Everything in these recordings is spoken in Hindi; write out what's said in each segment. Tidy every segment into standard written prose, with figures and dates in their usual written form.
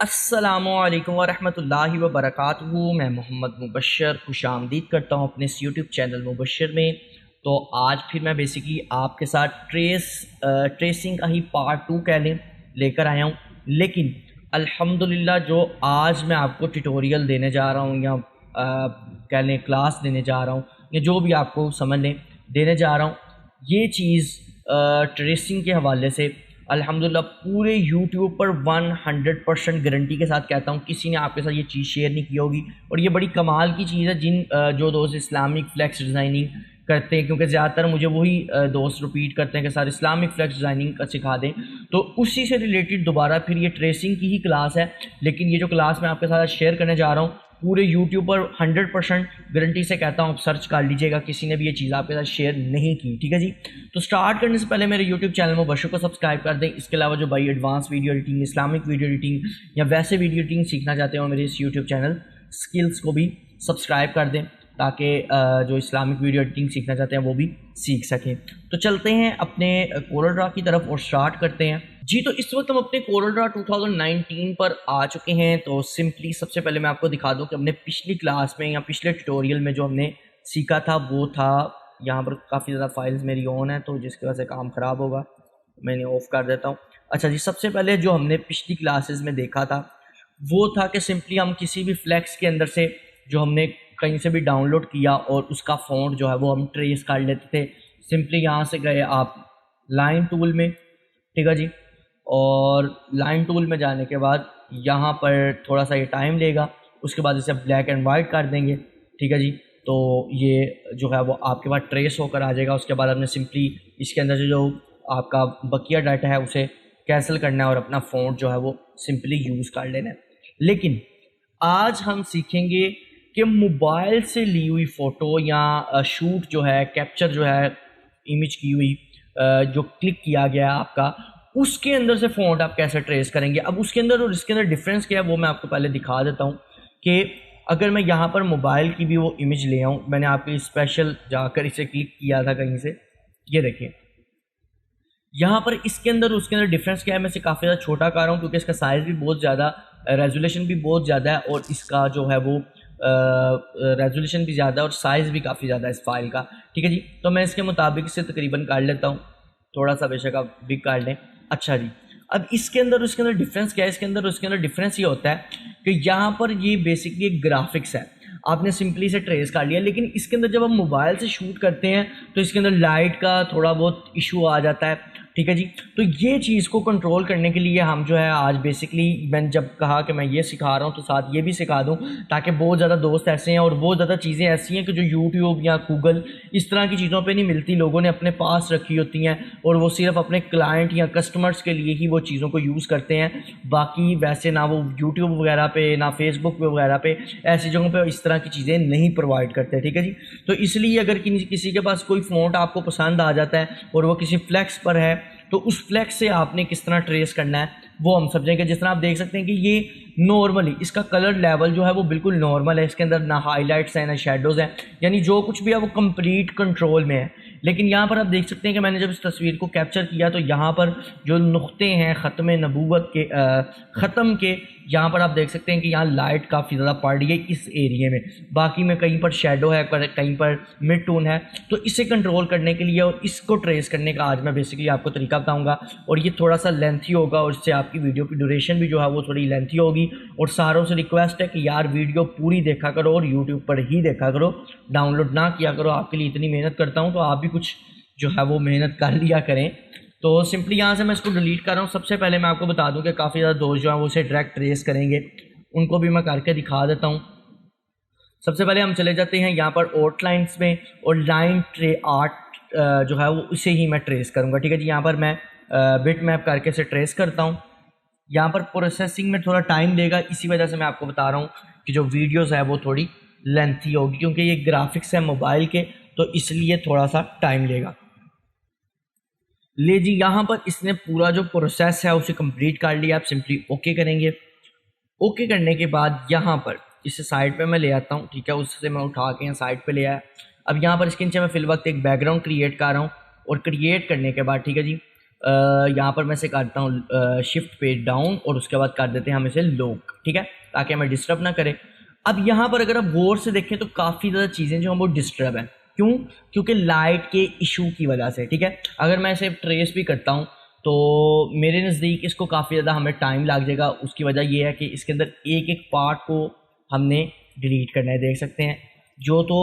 अस्सलामुअलैकुम वरहमतुल्लाहि वबरकातुहू। मैं मोहम्मद मुबशर खुशामदीद करता हूँ अपने इस यूट्यूब चैनल मुबशर में। तो आज फिर मैं बेसिकली आपके साथ ट्रेसिंग का ही पार्ट 2 कह लें लेकर आया हूँ। लेकिन अल्हम्दुलिल्लाह जो आज मैं आपको ट्यूटोरियल देने जा रहा हूँ या कह लें क्लास देने जा रहा हूँ या जो भी आपको समझ लें देने जा रहा हूँ, ये चीज़ ट्रेसिंग के हवाले से अल्हम्दुलिल्लाह पूरे यूट्यूब पर 100% गारंटी के साथ कहता हूँ किसी ने आपके साथ ये चीज़ शेयर नहीं की होगी। और ये बड़ी कमाल की चीज़ है जो दोस्त इस्लामिक फ्लैक्स डिज़ाइनिंग करते हैं, क्योंकि ज़्यादातर मुझे वही दोस्त रिपीट करते हैं कि सर इस्लामिक फ्लैक्स डिज़ाइनिंग का सिखा दें। तो उसी से रिलेटेड दोबारा फिर ये ट्रेसिंग की ही क्लास है। लेकिन ये जो क्लास मैं आपके साथ शेयर करने जा रहा हूँ पूरे यूट्यूब पर 100% गारंटी से कहता हूँ, आप सर्च कर लीजिएगा, किसी ने भी ये चीज़ आपके साथ शेयर नहीं की। ठीक है जी। तो स्टार्ट करने से पहले मेरे यूट्यूब चैनल मुबशर को सब्सक्राइब कर दें। इसके अलावा जो भाई advance video editing, Islamic video editing या वैसे वीडियो एडिटिंग सीखना चाहते हो, मेरे इस यूट्यूब चैनल स्किल्स को भी सब्सक्राइब कर दें ताकि जो इस्लामिक वीडियो एडिटिंग सीखना चाहते हैं वो भी सीख सकें। तो चलते हैं अपने कोरल ड्रा की तरफ और स्टार्ट करते हैं जी। तो इस वक्त हम अपने कोरल ड्रा 2019 पर आ चुके हैं। तो सिंपली सबसे पहले मैं आपको दिखा दूं कि हमने पिछली क्लास में या पिछले ट्यूटोरियल में जो हमने सीखा था वो था, यहाँ पर काफ़ी ज़्यादा फाइल्स मेरी ऑन है तो जिसकी वजह से काम ख़राब होगा, मैंने ऑफ़ कर देता हूँ। अच्छा जी, सबसे पहले जो हमने पिछली क्लासेस में देखा था वो था कि सिंपली हम किसी भी फ्लैक्स के अंदर से जो हमने कहीं से भी डाउनलोड किया और उसका फ़ॉन्ट जो है वो हम ट्रेस कर लेते थे। सिंपली यहाँ से गए आप लाइन टूल में, ठीक है जी, और लाइन टूल में जाने के बाद यहाँ पर थोड़ा सा ये टाइम लेगा, उसके बाद इसे ब्लैक एंड वाइट कर देंगे। ठीक है जी। तो ये जो है वो आपके पास ट्रेस होकर आ जाएगा। उसके बाद हमने सिंपली इसके अंदर से जो आपका बकिया डाटा है उसे कैंसिल करना है और अपना फ़ॉन्ट जो है वो सिंपली यूज़ कर लेना है। लेकिन आज हम सीखेंगे कि मोबाइल से ली हुई फ़ोटो या शूट जो है, कैप्चर जो है इमेज की हुई, जो क्लिक किया गया है आपका, उसके अंदर से फ़ॉन्ट आप कैसे ट्रेस करेंगे। अब उसके अंदर और इसके अंदर डिफरेंस क्या है वो मैं आपको पहले दिखा देता हूँ कि अगर मैं यहाँ पर मोबाइल की भी वो इमेज ले आऊँ, मैंने आपके स्पेशल जाकर इसे क्लिक किया था कहीं से, ये देखिए यहाँ पर इसके अंदर उसके अंदर डिफरेंस क्या है। मैं इसे काफ़ी ज़्यादा छोटा कर रहा हूँ क्योंकि इसका साइज़ भी बहुत ज़्यादा, रेजोल्यूशन भी बहुत ज़्यादा है और इसका जो है वो रेजोल्यूशन भी ज़्यादा है और साइज़ भी काफ़ी ज़्यादा है इस फाइल का। ठीक है जी। तो मैं इसके मुताबिक इसे तकरीबन कर लेता हूँ, थोड़ा सा बेशक आप बिग कर लें। अच्छा जी, अब इसके अंदर उसके अंदर डिफरेंस क्या है। इसके अंदर उसके अंदर डिफरेंस ये होता है कि यहाँ पर ये बेसिकली एक ग्राफिक्स है, आपने सिंपली से ट्रेस कर लिया। लेकिन इसके अंदर जब हम मोबाइल से शूट करते हैं तो इसके अंदर लाइट का थोड़ा बहुत इशू आ जाता है। ठीक है जी। तो ये चीज़ को कंट्रोल करने के लिए हम जो है आज बेसिकली, मैंने जब कहा कि मैं ये सिखा रहा हूँ तो साथ ये भी सिखा दूँ, ताकि बहुत ज़्यादा दोस्त ऐसे हैं और बहुत ज़्यादा चीज़ें ऐसी हैं कि जो यूट्यूब या गूगल इस तरह की चीज़ों पे नहीं मिलती, लोगों ने अपने पास रखी होती हैं और वो सिर्फ अपने क्लाइंट या कस्टमर्स के लिए ही वो चीज़ों को यूज़ करते हैं। बाकी वैसे ना वो यूट्यूब वगैरह पे ना फेसबुक वगैरह पे ऐसी जगहों पे इस तरह की चीज़ें नहीं प्रोवाइड करते। ठीक है जी। तो इसलिए अगर किसी के पास कोई फ़ॉन्ट आपको पसंद आ जाता है और वो किसी फ्लैक्स पर है तो उस फ्लैक्स से आपने किस तरह ट्रेस करना है वो हम समझेंगे। जिस तरह आप देख सकते हैं कि ये नॉर्मली इसका कलर लेवल जो है वो बिल्कुल नॉर्मल है, इसके अंदर ना हाईलाइट्स हैं ना शेडोज़ हैं, यानी जो कुछ भी है वो कंप्लीट कंट्रोल में है। लेकिन यहाँ पर आप देख सकते हैं कि मैंने जब इस तस्वीर को कैप्चर किया तो यहाँ पर जो नुक्ते हैं ख़त्म नबूवत के, ख़त्म के, यहाँ पर आप देख सकते हैं कि यहाँ लाइट काफ़ी ज़्यादा पड़ रही है इस एरिए में, बाकी में कहीं पर शेडो है, कहीं पर मिड टोन है। तो इसे कंट्रोल करने के लिए और इसको ट्रेस करने का आज मैं बेसिकली आपको तरीका बताऊंगा और ये थोड़ा सा लेंथी होगा और इससे आपकी वीडियो की ड्यूरेशन भी जो है वो थोड़ी लेंथी होगी। और सारों से रिक्वेस्ट है कि यार वीडियो पूरी देखा करो और यूट्यूब पर ही देखा करो, डाउनलोड ना किया करो। आपके लिए इतनी मेहनत करता हूँ तो आप भी कुछ जो है वो मेहनत कर लिया करें। तो सिंपली यहाँ से मैं इसको डिलीट कर रहा हूँ। सबसे पहले मैं आपको बता दूँ कि काफ़ी ज़्यादा दोस्त जो हैं वो उसे डायरेक्ट ट्रेस करेंगे, उनको भी मैं करके दिखा देता हूँ। सबसे पहले हम चले जाते हैं यहाँ पर आउटलाइंस में और लाइन ट्रे आर्ट जो है वो उसे ही मैं ट्रेस करूँगा। ठीक है जी। यहाँ पर मैं बिट मैप करके इसे ट्रेस करता हूँ। यहाँ पर प्रोसेसिंग में थोड़ा टाइम लेगा, इसी वजह से मैं आपको बता रहा हूँ कि जो वीडियोज़ है वो थोड़ी लेंथी होगी क्योंकि ये ग्राफिक्स है मोबाइल के, तो इसलिए थोड़ा सा टाइम लेगा। ले जी, यहाँ पर इसने पूरा जो प्रोसेस है उसे कंप्लीट कर लिया। आप सिंपली ओके करेंगे। ओके करने के बाद यहाँ पर इसे साइड पे मैं ले आता हूँ। ठीक है, उससे मैं उठा के यहाँ साइड पे ले आया। अब यहाँ पर इसके नीचे मैं फिल वक्त एक बैकग्राउंड क्रिएट कर रहा हूँ और क्रिएट करने के बाद, ठीक है जी, यहाँ पर मैं इसे करता हूँ शिफ्ट पेज डाउन और उसके बाद कर देते हैं हम इसे लॉक, ठीक है, ताकि हमें डिस्टर्ब ना करे। अब यहाँ पर अगर आप गौर से देखें तो काफ़ी ज़्यादा चीज़ें जो हम वो डिस्टर्ब हैं, क्यों? क्योंकि लाइट के इशू की वजह से, ठीक है। अगर मैं इसे ट्रेस भी करता हूँ तो मेरे नज़दीक इसको काफ़ी ज़्यादा हमें टाइम लग जाएगा। उसकी वजह यह है कि इसके अंदर एक एक पार्ट को हमने डिलीट करना है। देख सकते हैं जो तो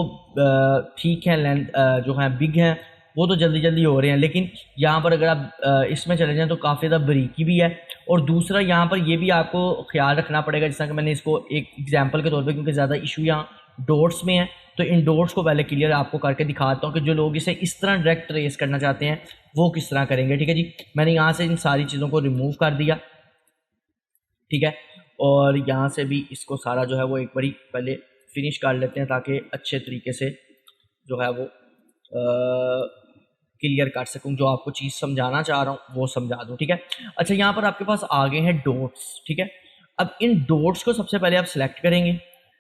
ठीक है, लेंथ जो है बिग है वो तो जल्दी जल्दी हो रहे हैं, लेकिन यहाँ पर अगर आप इसमें चले जाएँ तो काफ़ी ज़्यादा बारीकी भी है। और दूसरा यहाँ पर ये भी आपको ख्याल रखना पड़ेगा, जैसा कि मैंने इसको एक एग्जांपल के तौर पे, क्योंकि ज़्यादा इशू यहाँ डॉट्स में है, तो इन डॉट्स को पहले क्लियर आपको करके दिखाता हूँ कि जो लोग इसे इस तरह डायरेक्ट ट्रेस करना चाहते हैं वो किस तरह करेंगे, ठीक है जी। मैंने यहाँ से इन सारी चीज़ों को रिमूव कर दिया, ठीक है, और यहाँ से भी इसको सारा जो है वो एक बारी पहले फिनिश कर लेते हैं ताकि अच्छे तरीके से जो है वो क्लियर कर सकूं, जो आपको चीज़ समझाना चाह रहा हूँ वो समझा दूँ, ठीक है। अच्छा, यहाँ पर आपके पास आ गए हैं डॉट्स, ठीक है। अब इन डॉट्स को सबसे पहले आप सिलेक्ट करेंगे,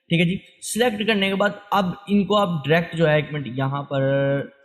ठीक है जी। सिलेक्ट करने के बाद अब इनको आप डायरेक्ट जो है, एक मिनट, यहाँ पर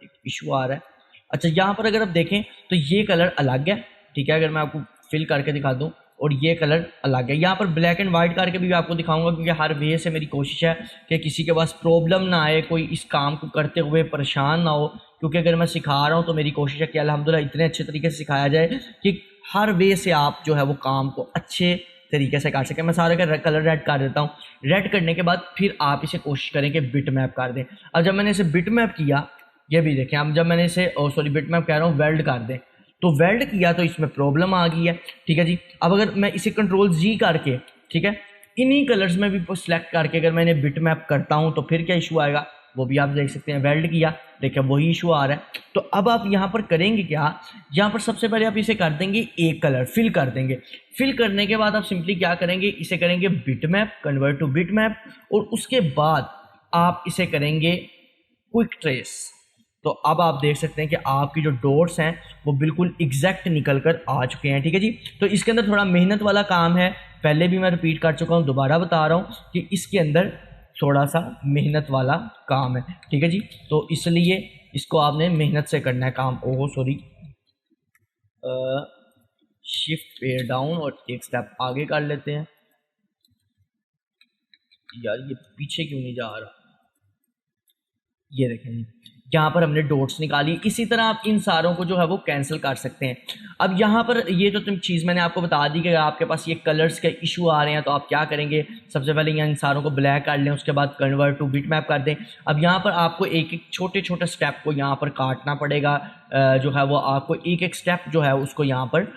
एक इशू आ रहा है। अच्छा, यहाँ पर अगर आप देखें तो ये कलर अलग है, ठीक है। अगर मैं आपको फिल करके दिखा दूँ, और ये कलर अलग है। यहाँ पर ब्लैक एंड वाइट करके भी आपको दिखाऊंगा, क्योंकि हर वे से मेरी कोशिश है कि किसी के पास प्रॉब्लम ना आए, कोई इस काम को करते हुए परेशान ना हो। क्योंकि अगर मैं सिखा रहा हूँ तो मेरी कोशिश है कि अल्हम्दुलिल्लाह इतने अच्छे तरीके से सिखाया जाए कि हर वे से आप जो है वो काम को अच्छे तरीके से कर सकें। मैं सारे का कलर रेड कर देता हूँ। रेड करने के बाद फिर आप इसे कोशिश करें कि बिट मैप कर दें। अब जब मैंने इसे बिट मैप किया, ये भी देखें, अब जब मैंने इसे बिट मैप कह रहा हूँ, वेल्ड कर दें, तो वेल्ड किया तो इसमें प्रॉब्लम आ गई है, ठीक है जी। अब अगर मैं इसे कंट्रोल जी करके, ठीक है, इन्हीं कलर्स में भी सिलेक्ट करके अगर मैंने बिट मैप करता हूं तो फिर क्या इशू आएगा वो भी आप देख सकते हैं। वेल्ड किया, देखिए वही इशू आ रहा है। तो अब आप यहाँ पर करेंगे क्या, यहाँ पर सबसे पहले आप इसे कर देंगे एक कलर, फिल कर देंगे। फिल करने के बाद आप सिंपली क्या करेंगे, इसे करेंगे bit map, convert two bit map, और उसके बाद आप इसे करेंगे क्विक ट्रेस। तो अब आप देख सकते हैं कि आपकी जो डॉट्स हैं वो बिल्कुल एग्जैक्ट निकल कर आ चुके हैं, ठीक है जी। तो इसके अंदर थोड़ा मेहनत वाला काम है, पहले भी मैं रिपीट कर चुका हूँ, दोबारा बता रहा हूँ कि इसके अंदर थोड़ा सा मेहनत वाला काम है, ठीक है जी। तो इसलिए इसको आपने मेहनत से करना है काम। शिफ्ट पे डाउन और एक स्टेप आगे कर लेते हैं। यार ये पीछे क्यों नहीं जा रहा, ये देखें जी, यहाँ पर हमने डॉट्स निकाली। इसी तरह आप इन सारों को जो है वो कैंसिल कर सकते हैं। अब यहाँ पर ये तो तुम चीज़ मैंने आपको बता दी कि अगर आपके पास ये कलर्स के इशू आ रहे हैं तो आप क्या करेंगे, सबसे पहले यहाँ इन सारों को ब्लैक कर लें, उसके बाद कन्वर्ट टू बिट मैप कर दें। अब यहाँ पर आपको एक एक छोटे छोटे स्टेप को यहाँ पर काटना पड़ेगा, जो है वो आपको एक एक स्टेप जो है उसको यहाँ पर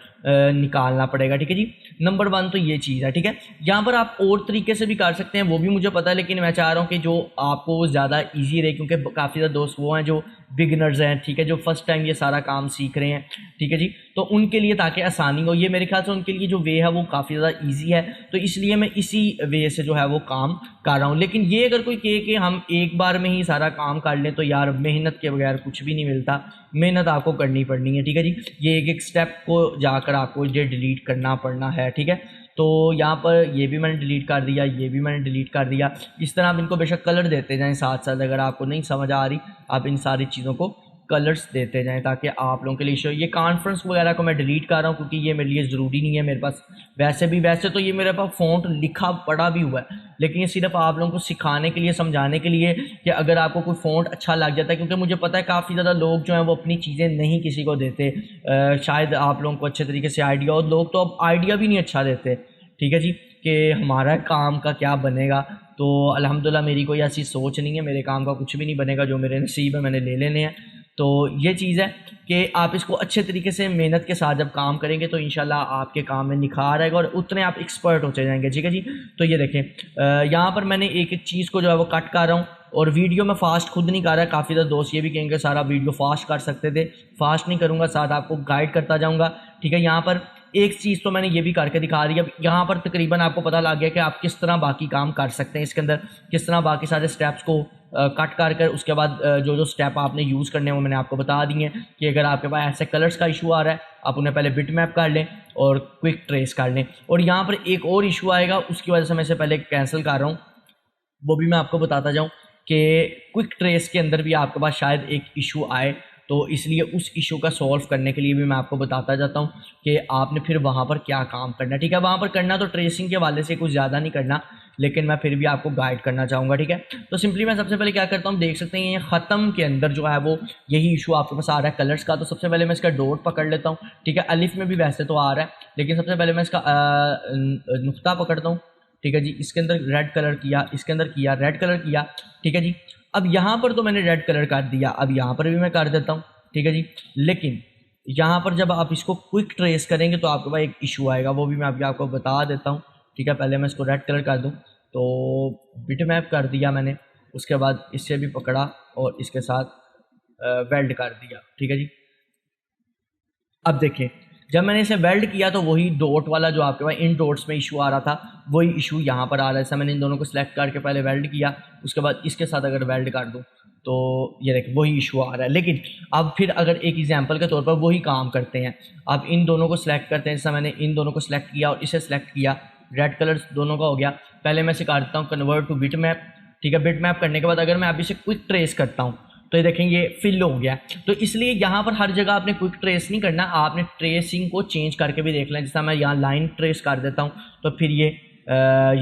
निकालना पड़ेगा, ठीक है जी। नंबर 1 तो ये चीज़ है, ठीक है। यहाँ पर आप और तरीके से भी कर सकते हैं, वो भी मुझे पता है, लेकिन मैं चाह रहा हूँ कि जो आपको ज़्यादा ईजी रहे, क्योंकि काफ़ी ज़्यादा दोस्त वो हैं जो बिगनर्स हैं, ठीक है, जो फर्स्ट टाइम ये सारा काम सीख रहे हैं, ठीक है जी। तो उनके लिए ताकि आसानी हो, ये मेरे ख्याल से उनके लिए जो वे है वो काफ़ी ज़्यादा ईजी है, तो इसलिए मैं इसी वे से जो है वो काम कर रहा हूँ। लेकिन ये अगर कोई कहे कि हम एक बार में ही सारा काम कर लें तो यार मेहनत के बगैर कुछ भी नहीं मिलता, मेहनत आपको करनी पड़नी है, ठीक है जी। ये एक एक स्टेप को जाकर आपको ये डिलीट करना पड़ना है, ठीक है। तो यहाँ पर ये भी मैंने डिलीट कर दिया, ये भी मैंने डिलीट कर दिया। इस तरह आप इनको बेशक कलर देते जाएं साथ साथ, अगर आपको नहीं समझ आ रही आप इन सारी चीज़ों को कलर्स देते जाएं ताकि आप लोगों के लिए शो। ये कॉन्फ्रेंस वगैरह को मैं डिलीट कर रहा हूँ क्योंकि ये मेरे लिए ज़रूरी नहीं है मेरे पास। वैसे तो ये मेरे पास फ़ॉन्ट लिखा पड़ा भी हुआ है, लेकिन ये सिर्फ आप लोगों को सिखाने के लिए, समझाने के लिए कि अगर आपको कोई फ़ॉन्ट अच्छा लग जाता है, क्योंकि मुझे पता है काफ़ी ज़्यादा लोग जो हैं वो अपनी चीज़ें नहीं किसी को देते। शायद आप लोगों को अच्छे तरीके से आइडिया हो, लोग तो अब आइडिया भी नहीं अच्छा देते, ठीक है जी, कि हमारा काम का क्या बनेगा। तो अल्हम्दुलिल्लाह मेरी कोई ऐसी सोच नहीं है, मेरे काम का कुछ भी नहीं बनेगा, जो मेरे नसीब है मैंने ले लेने हैं। तो ये चीज़ है कि आप इसको अच्छे तरीके से मेहनत के साथ जब काम करेंगे तो इंशाल्लाह आपके काम में निखार आएगा और उतने आप एक्सपर्ट होते जाएंगे, ठीक है जी। तो ये देखें, यहाँ पर मैंने एक एक चीज़ को जो है वो कट कर रहा हूँ, और वीडियो में फास्ट खुद नहीं कर रहा है। काफ़ी ज़्यादा दोस्त ये भी कहेंगे सारा वीडियो फास्ट कर सकते थे, फास्ट नहीं करूँगा, साथ आपको गाइड करता जाऊँगा, ठीक है। यहाँ पर एक चीज़ तो मैंने ये भी करके दिखा दी। अब यहाँ पर तकरीबन आपको पता लग गया कि आप किस तरह बाकी काम कर सकते हैं, इसके अंदर किस तरह बाकी सारे स्टेप्स को कट कर उसके बाद जो जो स्टेप आपने यूज़ करने हैं वो मैंने आपको बता दिए हैं कि अगर आपके पास ऐसे कलर्स का इशू आ रहा है आप उन्हें पहले बिट मैप कर लें और क्विक ट्रेस कर लें। और यहाँ पर एक और इशू आएगा, उसकी वजह से मैं इसे पहले कैंसिल कर रहा हूँ, वो भी मैं आपको बताता जाऊँ कि क्विक ट्रेस के अंदर भी आपके पास शायद एक इशू आए। तो इसलिए उस इशू का सॉल्व करने के लिए भी मैं आपको बताता जाता हूँ कि आपने फिर वहाँ पर क्या काम करना है। ठीक है, वहाँ पर करना तो ट्रेसिंग के वाले से कुछ ज़्यादा नहीं करना, लेकिन मैं फिर भी आपको गाइड करना चाहूँगा। ठीक है, तो सिंपली मैं सबसे पहले क्या करता हूँ, देख सकते हैं ये ख़त्म के अंदर जो है वो यही इशू आपके पास आ रहा है कलर्स का। तो सबसे पहले मैं इसका डॉट पकड़ लेता हूँ। ठीक है, अलिफ में भी वैसे तो आ रहा है, लेकिन सबसे पहले मैं इसका नुक्ता पकड़ता हूँ। ठीक है जी, इसके अंदर रेड कलर किया, इसके अंदर किया, रेड कलर किया। ठीक है जी, अब यहाँ पर तो मैंने रेड कलर कर दिया, अब यहाँ पर भी मैं कर देता हूँ। ठीक है जी, लेकिन यहाँ पर जब आप इसको क्विक ट्रेस करेंगे तो आपके पास एक इशू आएगा, वो भी मैं अभी आपको बता देता हूँ। ठीक है, पहले मैं इसको रेड कलर कर दूँ, तो बिट मैप कर दिया मैंने, उसके बाद इससे भी पकड़ा और इसके साथ वेल्ड कर दिया। ठीक है जी, अब देखिए जब मैंने इसे वेल्ड किया तो वही डॉट वाला जो आपके पास इन डॉट्स में इशू आ रहा था वही इशू यहाँ पर आ रहा है। जैसा मैंने इन दोनों को सिलेक्ट करके पहले वेल्ड किया, उसके बाद इसके साथ अगर वेल्ड कर दूँ तो ये देखिए वही इशू आ रहा है। लेकिन अब फिर अगर एक एग्जांपल के तौर पर वही काम करते हैं, अब इन दोनों को सिलेक्ट करते हैं। जैसा मैंने इन दोनों को सिलेक्ट किया और इसे सिलेक्ट किया, रेड कलर दोनों का हो गया। पहले मैं इसे कर देता हूँ कन्वर्ट टू बिट मैप। ठीक है, बिट मैप करने के बाद अगर मैं अभी इसे क्विक ट्रेस करता हूँ तो ये देखेंगे ये फिल हो गया। तो इसलिए यहाँ पर हर जगह आपने क्विक ट्रेस नहीं करना, आपने ट्रेसिंग को चेंज करके भी देख लें। जैसा मैं यहाँ लाइन ट्रेस कर देता हूँ तो फिर ये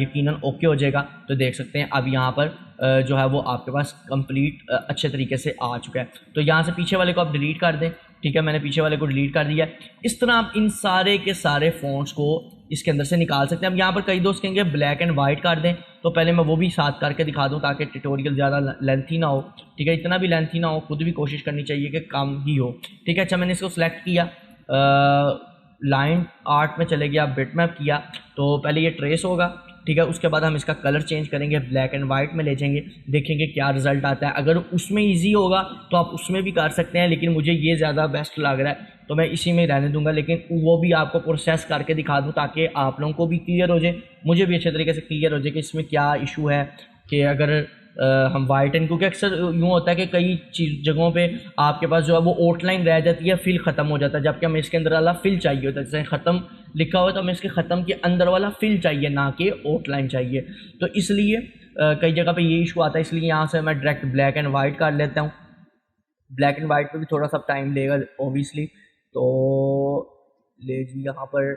यकीनन ओके हो जाएगा। तो देख सकते हैं अब यहाँ पर जो है वो आपके पास कंप्लीट अच्छे तरीके से आ चुका है। तो यहाँ से पीछे वाले को आप डिलीट कर दें। ठीक है, मैंने पीछे वाले को डिलीट कर दिया। इस तरह आप इन सारे के सारे फ़ॉन्ट्स को इसके अंदर से निकाल सकते हैं। अब यहाँ पर कई दोस्त कहेंगे ब्लैक एंड वाइट कर दें, तो पहले मैं वो भी साथ करके दिखा दूँ ताकि ट्यूटोरियल ज़्यादा लेंथी ना हो। ठीक है, इतना भी लेंथी ना हो, खुद भी कोशिश करनी चाहिए कि कम ही हो। ठीक है, अच्छा मैंने इसको सिलेक्ट किया, लाइन आर्ट में चले गया, बिट मैप किया, तो पहले ये ट्रेस होगा। ठीक है, उसके बाद हम इसका कलर चेंज करेंगे, ब्लैक एंड वाइट में ले जाएंगे, देखेंगे क्या रिजल्ट आता है। अगर उसमें इजी होगा तो आप उसमें भी कर सकते हैं, लेकिन मुझे ये ज़्यादा बेस्ट लग रहा है तो मैं इसी में रहने दूंगा। लेकिन वो भी आपको प्रोसेस करके दिखा दूँ ताकि आप लोगों को भी क्लियर हो जाए, मुझे भी अच्छे तरीके से क्लियर हो जाए कि इसमें क्या इशू है। कि अगर हम वाइट एंड, क्योंकि अक्सर यूँ होता है कि कई जगहों पे आपके पास जो है वो आउटलाइन रह जाती है, फिल ख़त्म हो जाता है, जबकि हमें इसके अंदर वाला फिल चाहिए होता है। जैसे ख़त्म लिखा हुआ है तो हमें इसके ख़त्म के अंदर वाला फिल चाहिए, ना कि आउटलाइन चाहिए। तो इसलिए कई जगह पे ये इशू आता है, इसलिए यहाँ से मैं डायरेक्ट ब्लैक एंड वाइट कर लेता हूँ। ब्लैक एंड वाइट पे भी थोड़ा सा टाइम लेगा ओबियसली, तो ले जी यहाँ पर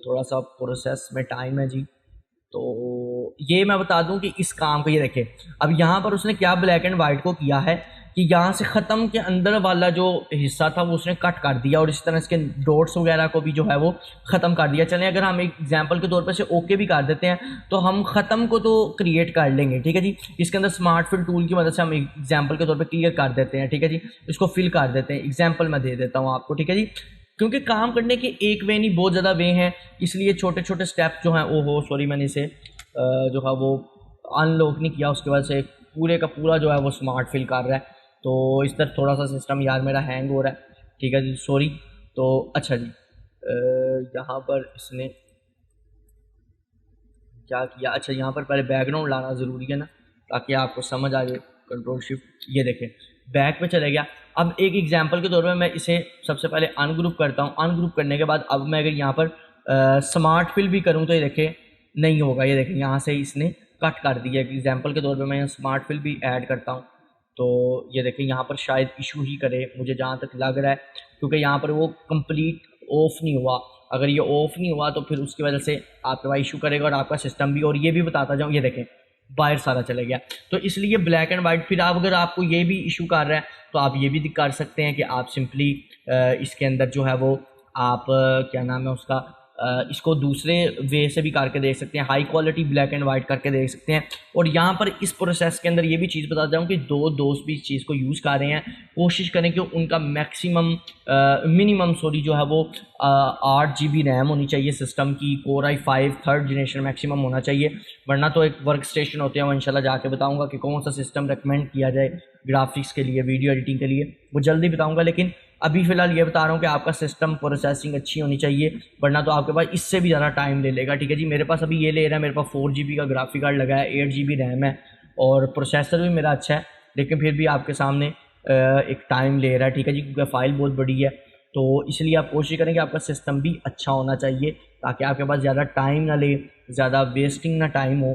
थोड़ा सा प्रोसेस में टाइम है जी। तो ये मैं बता दूं कि इस काम को ये देखें, अब यहाँ पर उसने क्या ब्लैक एंड वाइट को किया है कि यहाँ से ख़त्म के अंदर वाला जो हिस्सा था वो उसने कट कर दिया और इसी तरह इसके डॉट्स वगैरह को भी जो है वो ख़त्म कर दिया। चलें अगर हम एक एग्जांपल के तौर पर से ओके भी कर देते हैं तो हम ख़त्म को तो क्रिएट कर लेंगे। ठीक है जी, इसके अंदर स्मार्ट फिल टूल की मदद से हम एग्जाम्पल के तौर पर क्लियर कर देते हैं। ठीक है जी, इसको फिल कर देते हैं, एग्जाम्पल मैं दे देता हूँ आपको। ठीक है जी, क्योंकि काम करने के एक वे नहीं बहुत ज़्यादा वे हैं, इसलिए छोटे छोटे स्टेप जो हैं ओहो सॉरी मैंने इसे जो है वो अनलॉक नहीं किया, उसके वजह से पूरे का पूरा जो है वो स्मार्ट फिल कर रहा है। तो इस तरह थोड़ा सा सिस्टम यार मेरा हैंग हो रहा है। ठीक है जी, सॉरी। तो अच्छा जी, यहाँ पर इसने क्या किया, अच्छा यहाँ पर पहले बैकग्राउंड लाना ज़रूरी है ना ताकि आपको समझ आ जाए। कंट्रोल शिफ्ट, ये देखें बैक पे चले गया। अब एक एग्जांपल के तौर पे मैं इसे सबसे पहले अनग्रुप करता हूँ। अनग्रुप करने के बाद अब मैं अगर यहाँ पर स्मार्ट फिल भी करूँ तो ये देखें नहीं होगा। ये देखें यहाँ से इसने कट कर दिया। एग्जांपल के तौर पे मैं यहाँ स्मार्ट फिल भी ऐड करता हूँ तो ये देखें यहाँ पर शायद इशू ही करे, मुझे जहाँ तक लग रहा है, क्योंकि यहाँ पर वो कंप्लीट ऑफ नहीं हुआ। अगर ये ऑफ नहीं हुआ तो फिर उसकी वजह से आपके पास इशू करेगा और आपका सिस्टम भी। और ये भी बताता जाऊँ, ये देखें बाहर सारा चले गया। तो इसलिए ब्लैक एंड वाइट, फिर आप अगर आपको ये भी इशू कर रहा है तो आप ये भी कर सकते हैं कि आप सिंपली इसके अंदर जो है वो आप क्या नाम है उसका इसको दूसरे वे से भी करके देख सकते हैं, high quality black and white करके देख सकते हैं। और यहाँ पर इस प्रोसेस के अंदर ये भी चीज़ बता जाऊँ कि दो दोस्त भी इस चीज़ को यूज़ कर रहे हैं, कोशिश करें कि उनका मैक्सिमम मिनिमम जो है वो 8 GB रैम होनी चाहिए सिस्टम की, Core i5 3rd generation maximum होना चाहिए। वरना तो एक वर्क स्टेशन होते हैं, वो इंशाल्लाह जाके बताऊँगा कि कौन सा सिस्टम रिकमेंड किया जाए ग्राफिक्स के लिए, वीडियो एडिटिंग के लिए, वो जल्दी बताऊँगा। लेकिन अभी फ़िलहाल ये बता रहा हूँ कि आपका सिस्टम प्रोसेसिंग अच्छी होनी चाहिए, वरना तो आपके पास इससे भी ज़्यादा टाइम ले लेगा। ठीक है जी, मेरे पास अभी ये ले रहा है, मेरे पास 4 GB का ग्राफिक कार्ड लगा है, 8 GB रैम है और प्रोसेसर भी मेरा अच्छा है, लेकिन फिर भी आपके सामने एक टाइम ले रहा है। ठीक है जी, क्योंकि फ़ाइल बहुत बड़ी है, तो इसलिए आप कोशिश करें कि आपका सिस्टम भी अच्छा होना चाहिए ताकि आपके पास ज़्यादा टाइम ना ले, ज़्यादा वेस्टिंग ना टाइम हो।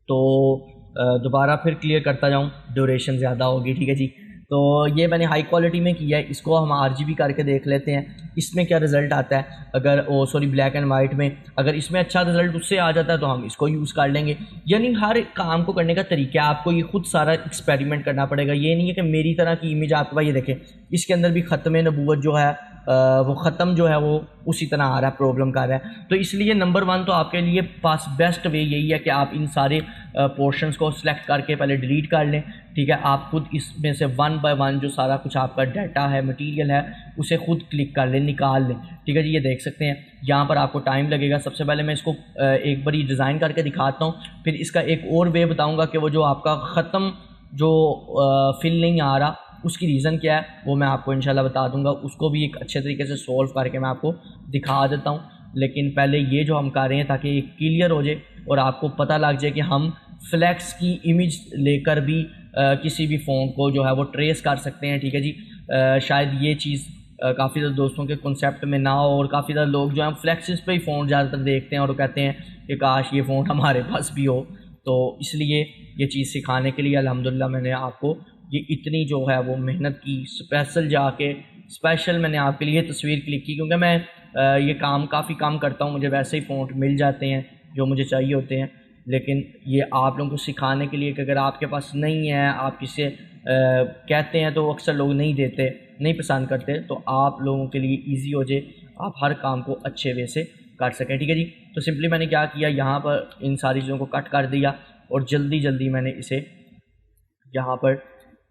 तो दोबारा फिर क्लियर करता जाऊँ, ड्यूरेशन ज़्यादा होगी। ठीक है जी, तो ये मैंने हाई क्वालिटी में किया है। इसको हम RGB करके देख लेते हैं इसमें क्या रिज़ल्ट आता है। अगर ब्लैक एंड वाइट में अगर इसमें अच्छा रिज़ल्ट उससे आ जाता है तो हम इसको यूज़ कर लेंगे। यानी हर काम को करने का तरीका है, आपको ये खुद सारा एक्सपेरिमेंट करना पड़ेगा। ये नहीं है कि मेरी तरह की इमेज आपके पास, ये देखें इसके अंदर भी ख़त्म नबूवत जो है वो ख़त्म जो है वो उसी तरह आ रहा है, प्रॉब्लम कर रहा है। तो इसलिए नंबर 1 तो आपके लिए पास बेस्ट वे यही है कि आप इन सारे पोर्शंस को सिलेक्ट करके पहले डिलीट कर लें, ठीक है। आप खुद इसमें से 1 बाय 1 जो सारा कुछ आपका डाटा है, मटेरियल है, उसे खुद क्लिक कर लें, निकाल लें, ठीक है जी। ये देख सकते हैं यहाँ पर आपको टाइम लगेगा। सबसे पहले मैं इसको एक बारी डिज़ाइन करके दिखाता हूँ, फिर इसका एक और वे बताऊँगा कि वो जो आपका ख़त्म जो फिल नहीं आ रहा उसकी रीज़न क्या है, वो मैं आपको इंशाल्लाह बता दूंगा। उसको भी एक अच्छे तरीके से सॉल्व करके मैं आपको दिखा देता हूँ। लेकिन पहले ये जो हम कर रहे हैं ताकि एक क्लियर हो जाए और आपको पता लग जाए कि हम फ्लैक्स की इमेज लेकर भी किसी भी फ़ोन को जो है वो ट्रेस कर सकते हैं, ठीक है जी। शायद ये चीज़ काफ़ी ज़्यादा दोस्तों के कॉन्सेप्ट में ना हो और काफ़ी ज़्यादा लोग जो हैं फ्लैक्सिस पे ही फ़ोन ज़्यादातर देखते हैं और वो कहते हैं कि काश ये फ़ोन हमारे पास भी हो। तो इसलिए ये चीज़ सिखाने के लिए अल्हम्दुलिल्लाह मैंने आपको ये इतनी जो है वो मेहनत की, स्पेशल मैंने आपके लिए तस्वीर क्लिक की, क्योंकि मैं ये काम काफ़ी कम करता हूँ। मुझे वैसे ही फ़ोन मिल जाते हैं जो मुझे चाहिए होते हैं, लेकिन ये आप लोगों को सिखाने के लिए कि अगर आपके पास नहीं है, आप किसे कहते हैं तो अक्सर लोग नहीं देते, नहीं पसंद करते, तो आप लोगों के लिए ईजी हो जाए, आप हर काम को अच्छे वे से कर सकें, ठीक है जी। तो सिंपली मैंने क्या किया, यहाँ पर इन सारी चीज़ों को कट कर दिया और जल्दी मैंने इसे यहाँ पर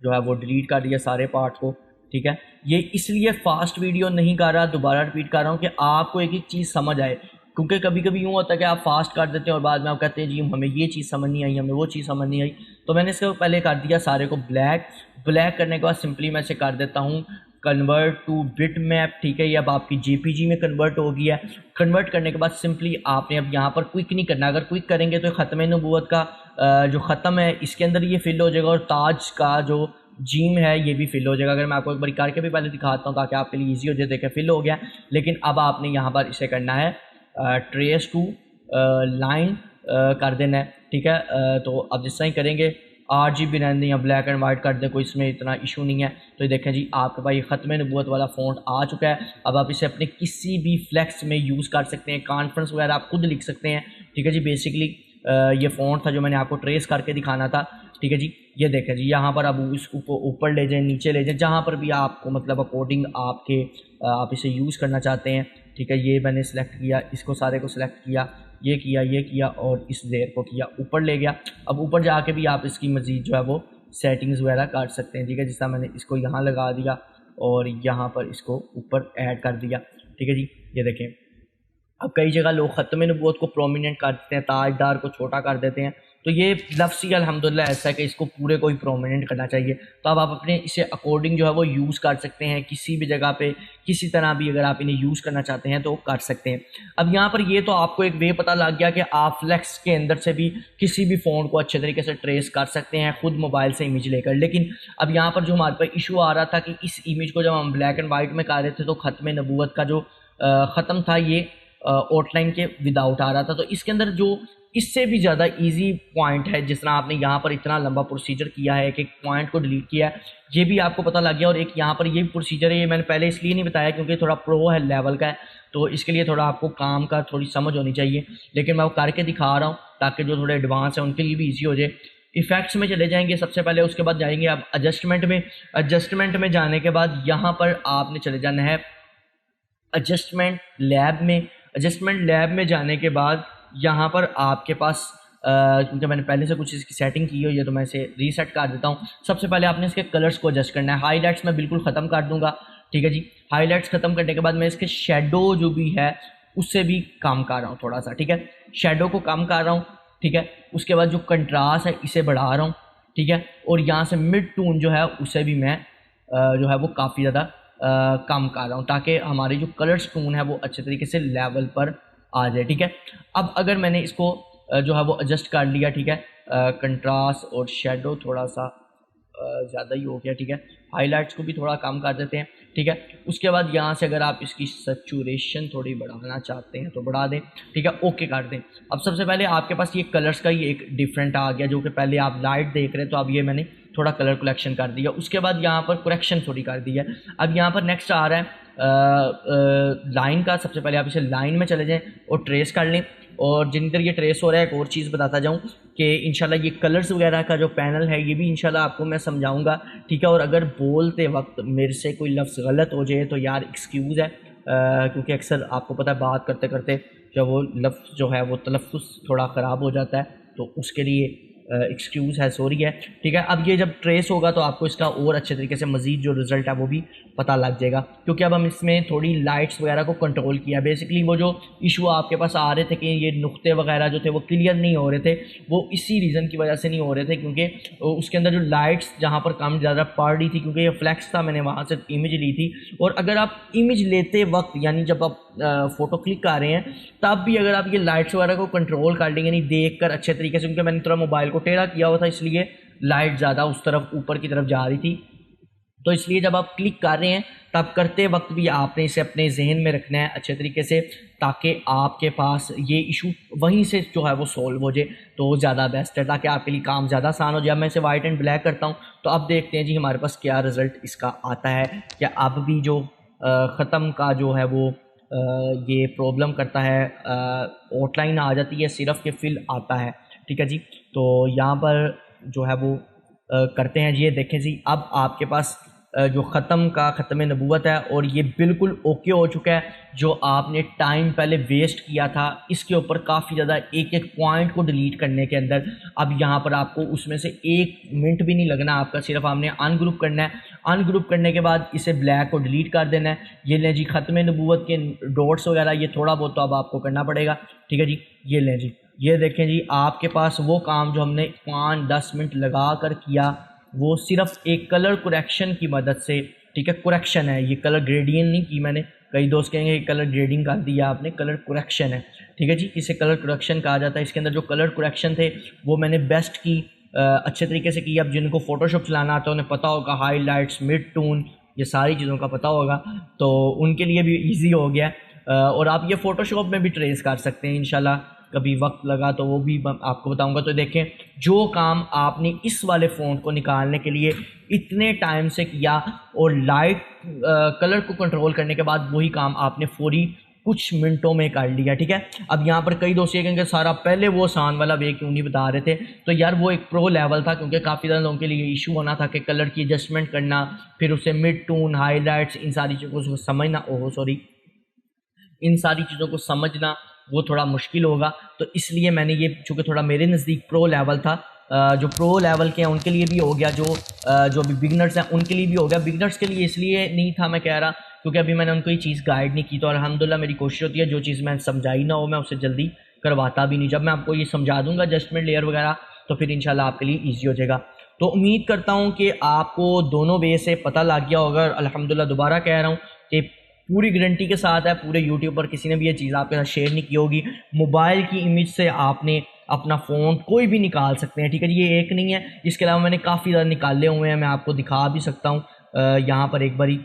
जो है वो डिलीट कर दिया सारे पार्ट को, ठीक है। ये इसलिए फास्ट वीडियो नहीं कर रहा, दोबारा रिपीट कर रहा हूँ कि आपको एक एक चीज़ समझ आए, क्योंकि कभी कभी यूँ होता है कि आप फास्ट कर देते हैं और बाद में आप कहते हैं जी हमें ये चीज़ समझ नहीं आई, हमें वो चीज़ समझ नहीं आई। तो मैंने इसको पहले कर दिया सारे को ब्लैक करने के बाद सिंपली मैं इसे कर देता हूँ कन्वर्ट टू बिट मैप, ठीक है। ये अब आपकी JPG में कन्वर्ट हो गया। कन्वर्ट करने के बाद सिंपली आपने अब यहाँ पर क्विक नहीं करना, अगर क्विक करेंगे तो ख़त्म नबूवत का जो ख़त्म है इसके अंदर ये फिल हो जाएगा और ताज का जो जीम है ये भी फिल हो जाएगा। अगर मैं आपको एक बार करके भी पहले दिखाता हूँ ताकि आपके लिए ईजी हो जाए, देखें फिल हो गया। लेकिन अब आपने यहाँ पर इसे करना है ट्रेस टू लाइन कर देना है, ठीक है। तो अब जिस तरह ही करेंगे RGB रहने दें या ब्लैक एंड वाइट कर दें, कोई इसमें इतना इशू नहीं है। तो ये देखें जी आपके पास ये ख़त्म नबूवत वाला फ़ॉन्ट आ चुका है। अब आप इसे अपने किसी भी फ्लेक्स में यूज़ कर सकते हैं, कॉन्फ्रेंस वगैरह आप खुद लिख सकते हैं, ठीक है जी। बेसिकली ये फ़ॉन्ट था जो मैंने आपको ट्रेस करके दिखाना था, ठीक है जी। ये देखें जी यहाँ पर अब इसको ऊपर ले जाएं, नीचे ले जाएं, जहाँ पर भी आपको मतलब अकॉर्डिंग आपके आप इसे यूज़ करना चाहते हैं, ठीक है। ये मैंने सेलेक्ट किया, इसको सारे को सिलेक्ट किया, ये किया और इस लेयर को किया, ऊपर ले गया। अब ऊपर जाके भी आप इसकी मज़ीद जो है वो सेटिंग्स वगैरह कर सकते हैं, ठीक है। जिस तरह मैंने इसको यहाँ लगा दिया और यहाँ पर इसको ऊपर ऐड कर दिया, ठीक है जी। ये देखें अब कई जगह लोग ख़त्म नबूवत को प्रोमिनेंट कर देते हैं, ताजदार को छोटा कर देते हैं। तो ये लफ्ज़ ही अल्हम्दुलिल्लाह ऐसा है कि इसको पूरे को ही प्रोमिनेंट करना चाहिए। तो अब आप अपने इसे अकॉर्डिंग जो है वो यूज़ कर सकते हैं, किसी भी जगह पे किसी तरह भी अगर आप इन्हें यूज़ करना चाहते हैं तो कर सकते हैं। अब यहाँ पर ये तो आपको एक वे पता लग गया कि आप फ्लेक्स के अंदर से भी किसी भी फ़ोन को अच्छे तरीके से ट्रेस कर सकते हैं खुद मोबाइल से इमेज लेकर। लेकिन अब यहाँ पर जो हमारे पास इशू आ रहा था कि इस इमेज को जब हम ब्लैक एंड वाइट में कर रहे थे तो ख़त्म नबूवत का जो ख़त्म था ये आउटलाइन के विदाउट आ रहा था। तो इसके अंदर जो इससे भी ज़्यादा इजी पॉइंट है, जिस तरह आपने यहाँ पर इतना लंबा प्रोसीजर किया है, एक पॉइंट को डिलीट किया है, ये भी आपको पता लग गया। और एक यहाँ पर ये प्रोसीजर है, ये मैंने पहले इसलिए नहीं बताया क्योंकि थोड़ा प्रो है लेवल का है, तो इसके लिए थोड़ा आपको काम का थोड़ी समझ होनी चाहिए। लेकिन मैं वो करके दिखा रहा हूँ ताकि जो थोड़े एडवांस है उनके लिए भी ईजी हो जाए। इफ़ेक्ट्स में चले जाएंगे सबसे पहले, उसके बाद जाएंगे आप एडजस्टमेंट में जाने के बाद यहाँ पर आपने चले जाना है एडजस्टमेंट लैब में जाने के बाद यहाँ पर आपके पास क्योंकि मैंने पहले से कुछ इसकी सेटिंग की हुई है तो मैं इसे रीसेट कर देता हूँ। सबसे पहले आपने इसके कलर्स को एडजस्ट करना है। हाईलाइट्स मैं बिल्कुल ख़त्म कर दूंगा, ठीक है जी। हाईलाइट्स ख़त्म करने के बाद मैं इसके शेडो जो भी है उससे भी कम कर रहा हूँ थोड़ा सा, ठीक है। शेडो को कम कर रहा हूँ, ठीक है। उसके बाद जो कंट्रास्ट है इसे बढ़ा रहा हूँ, ठीक है। और यहाँ से मिड टून जो है उसे भी मैं जो है वो काफ़ी ज़्यादा कम कर रहा हूँ ताकि हमारी जो कलर्स टून है वो अच्छे तरीके से लेवल पर आ जाए, ठीक है। अब अगर मैंने इसको जो है वो एडजस्ट कर लिया, ठीक है, कंट्रास्ट और शेडो थोड़ा सा ज़्यादा ही हो गया, ठीक है। हाइलाइट्स को भी थोड़ा कम कर देते हैं, ठीक है। उसके बाद यहाँ से अगर आप इसकी सैचुरेशन थोड़ी बढ़ाना चाहते हैं तो बढ़ा दें, ठीक है, ओके कर दें। अब सबसे पहले आपके पास ये कलर्स का ही एक डिफरेंट आ गया, जो कि पहले आप लाइट देख रहे हैं तो अब ये मैंने थोड़ा कलर कलेक्शन कर दिया, उसके बाद यहाँ पर करेक्शन थोड़ी कर दी है। अब यहाँ पर नेक्स्ट आ रहा है लाइन का। सबसे पहले आप इसे लाइन में चले जाएं और ट्रेस कर लें, और जिन तरह ये ट्रेस हो रहा है एक और चीज़ बताता जाऊं कि इंशाल्लाह ये कलर्स वगैरह का जो पैनल है ये भी इंशाल्लाह आपको मैं समझाऊंगा, ठीक है। और अगर बोलते वक्त मेरे से कोई लफ्ज़ गलत हो जाए तो यार एक्सक्यूज़ है, क्योंकि अक्सर आपको पता है बात करते करते जब वो लफ्ज़ जो है वो तलफ़्फ़ुज़ थोड़ा ख़राब हो जाता है, तो उसके लिए एक्सक्यूज़ है, सॉरी है, ठीक है। अब ये जब ट्रेस होगा तो आपको इसका और अच्छे तरीके से मज़ीद जो रिज़ल्ट है वो भी पता लग जाएगा, क्योंकि अब हम इसमें थोड़ी लाइट्स वगैरह को कंट्रोल किया। बेसिकली वो जो इशू आपके पास आ रहे थे कि ये नुक्ते वगैरह जो थे वो क्लियर नहीं हो रहे थे, वो इसी रीज़न की वजह से नहीं हो रहे थे, क्योंकि उसके अंदर जो लाइट्स जहाँ पर कम ज़्यादा पड़ रही थी, क्योंकि ये फ्लैक्स था, मैंने वहाँ से इमेज ली थी। और अगर आप इमेज लेते वक्त यानी जब आप फ़ोटो क्लिक कर रहे हैं तब भी अगर आप ये लाइट्स वगैरह को कंट्रोल कर लेंगे, यानी देख कर अच्छे तरीके से, क्योंकि मैंने थोड़ा मोबाइल को टेढ़ा किया हुआ था इसलिए लाइट ज़्यादा उस तरफ ऊपर की तरफ जा रही थी, तो इसलिए जब आप क्लिक कर रहे हैं तब करते वक्त भी आपने इसे अपने जहन में रखना है अच्छे तरीके से, ताकि आपके पास ये इशू वहीं से जो है वो सॉल्व हो जाए, तो ज़्यादा बेस्ट है, ताकि आपके लिए काम ज़्यादा आसान हो जाए। मैं इसे वाइट एंड ब्लैक करता हूँ तो अब देखते हैं जी हमारे पास क्या रिज़ल्ट इसका आता है। क्या अब भी जो ख़त्म का जो है वो ये प्रॉब्लम करता है, आउटलाइन आ जाती है, सिर्फ के फिल आता है, ठीक है जी। तो यहाँ पर जो है वो करते हैं जी, ये देखें जी अब आपके पास जो ख़त्म का ख़त्म नबूवत है और ये बिल्कुल ओके हो चुका है। जो आपने टाइम पहले वेस्ट किया था इसके ऊपर काफ़ी ज़्यादा एक एक पॉइंट को डिलीट करने के अंदर, अब यहाँ पर आपको उसमें से 1 मिनट भी नहीं लगना आपका, सिर्फ आपने अनग्रुप करना है। अनग्रुप करने के बाद इसे ब्लैक को डिलीट कर देना है। ये लें जी ख़त्म नबूवत के डॉट्स वगैरह, ये थोड़ा बहुत तो अब आपको करना पड़ेगा, ठीक है जी। ये लें जी, ये देखें जी आपके पास वो काम जो हमने 5-10 मिनट लगा कर किया वो सिर्फ एक कलर करेक्शन की मदद से, ठीक है। करेक्शन है ये, कलर ग्रेडियंट नहीं की मैंने, कई दोस्त कहेंगे कलर ग्रेडिंग कर दिया आपने, कलर करेक्शन है, ठीक है जी। इसे कलर करेक्शन कहा जाता है। इसके अंदर जो कलर करेक्शन थे वो मैंने बेस्ट की, अच्छे तरीके से की। अब जिनको फोटोशॉप चलाना आता है उन्हें पता होगा, हाईलाइट्स, मिड टून, ये सारी चीज़ों का पता होगा, तो उनके लिए भी ईजी हो गया। और आप ये फ़ोटोशॉप में भी ट्रेस कर सकते हैं इंशाल्लाह, कभी वक्त लगा तो वो भी आपको बताऊंगा। तो देखें जो काम आपने इस वाले फ़ॉन्ट को निकालने के लिए इतने टाइम से किया और लाइट कलर को कंट्रोल करने के बाद वही काम आपने फौरी कुछ मिनटों में कर लिया, ठीक है। अब यहाँ पर कई दोस्त ये कहेंगे सारा पहले वो आसान वाला वे क्यों नहीं बता रहे थे, तो यार वो एक प्रो लेवल था, क्योंकि काफ़ी ज़्यादा लोगों के लिए इशू होना था कि कलर की एडजस्टमेंट करना, फिर उसे मिड टून, हाईलाइट्स, इन सारी चीज़ों को समझना, इन सारी चीज़ों को समझना वो थोड़ा मुश्किल होगा। तो इसलिए मैंने ये, चूँकि थोड़ा मेरे नज़दीक प्रो लेवल था, जो प्रो लेवल के हैं उनके लिए भी हो गया, जो अभी बिगनर्स हैं उनके लिए भी हो गया। बिगनर्स के लिए इसलिए नहीं था मैं कह रहा, क्योंकि अभी मैंने उनको ये चीज़ गाइड नहीं की, तो अल्हम्दुलिल्लाह मेरी कोशिश होती है जो चीज़ मैंने समझाई ना हो मैं उसे जल्दी करवाता भी नहीं। जब मैं आपको ये समझा दूंगा एडजस्टमेंट लेयर वगैरह तो फिर इंशाल्लाह आपके लिए ईजी हो जाएगा। तो उम्मीद करता हूँ कि आपको दोनों वे से पता लग गया होगा। अल्हम्दुलिल्लाह दोबारा कह रहा हूँ कि पूरी गारंटी के साथ है, पूरे यूट्यूब पर किसी ने भी ये चीज़ आपके साथ शेयर नहीं की होगी। मोबाइल की इमेज से आपने अपना फ़ोन कोई भी निकाल सकते हैं, ठीक है। ये एक नहीं है, इसके अलावा मैंने काफ़ी ज़्यादा निकाले हुए हैं, मैं आपको दिखा भी सकता हूँ। यहाँ पर एक बारी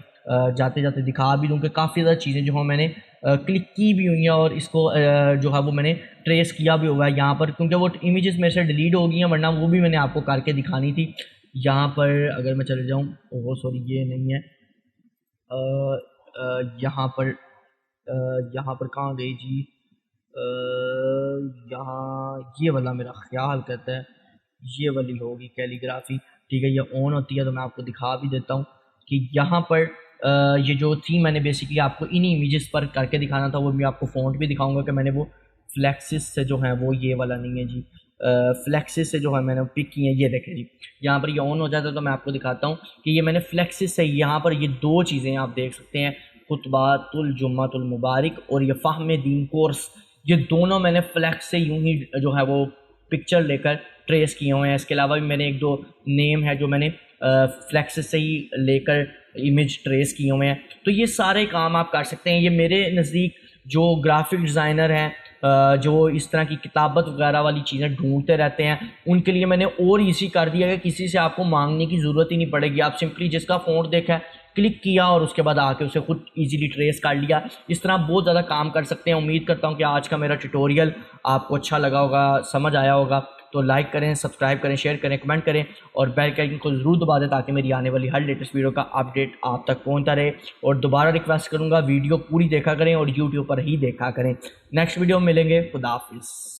जाते जाते दिखा भी दूँ कि काफ़ी ज़्यादा चीज़ें जो हैं मैंने क्लिक की भी हुई हैं और इसको जो है वो मैंने ट्रेस किया भी हुआ है यहाँ पर, क्योंकि वो इमेजेस मेरे से डिलीट हो गई हैं, वरना वो भी मैंने आपको करके दिखानी थी। यहाँ पर अगर मैं चले जाऊँ, ओह सॉरी ये नहीं है, यहाँ पर कहाँ गई जी, यहाँ ये वाला मेरा ख्याल कहता है ये वाली होगी कैलीग्राफी, ठीक है। ये ऑन होती है तो मैं आपको दिखा भी देता हूँ कि यहाँ पर ये जो थी मैंने बेसिकली आपको इन्हीं इमेजेस पर करके दिखाना था, वो मैं आपको फ़ॉन्ट भी दिखाऊंगा कि मैंने वो फ्लैक्सिस से जो है वो ये वाला नहीं है जी, फ्लैक्सिस से जो है मैंने पिक की है। ये देखें जी यहाँ पर ये ऑन हो जाता है तो मैं आपको दिखाता हूँ कि ये मैंने फ्लैक्सिस से, यहाँ पर ये दो चीज़ें आप देख सकते हैं, खुतबातुल जुम्मातुल मुबारक और ये फ़हम दीन कोर्स, ये दोनों मैंने फ्लैक्स से यूं ही जो है वो पिक्चर लेकर ट्रेस किए हुए हैं। इसके अलावा भी मैंने एक दो नेम है जो मैंने फ्लैक्स से ही लेकर इमेज ट्रेस किए हुए हैं। तो ये सारे काम आप कर सकते हैं। ये मेरे नज़दीक जो ग्राफिक डिज़ाइनर हैं, जो इस तरह की किताबत वगैरह वाली चीज़ें ढूंढते रहते हैं, उनके लिए मैंने और ईजी कर दिया कि किसी से आपको मांगने की ज़रूरत ही नहीं पड़ेगी। आप सिंपली जिसका फ़ॉन्ट देखा है क्लिक किया और उसके बाद आके उसे खुद इजीली ट्रेस कर लिया। इस तरह बहुत ज़्यादा काम कर सकते हैं। उम्मीद करता हूँ कि आज का मेरा ट्यूटोरियल आपको अच्छा लगा होगा, समझ आया होगा। तो लाइक करें, सब्सक्राइब करें, शेयर करें, कमेंट करें और बेल के आइकन को ज़रूर दबा दें ताकि मेरी आने वाली हर लेटेस्ट वीडियो का अपडेट आप तक पहुंचता रहे। और दोबारा रिक्वेस्ट करूंगा वीडियो पूरी देखा करें और यूट्यूब पर ही देखा करें। नेक्स्ट वीडियो में मिलेंगे। खुदा हाफिज़।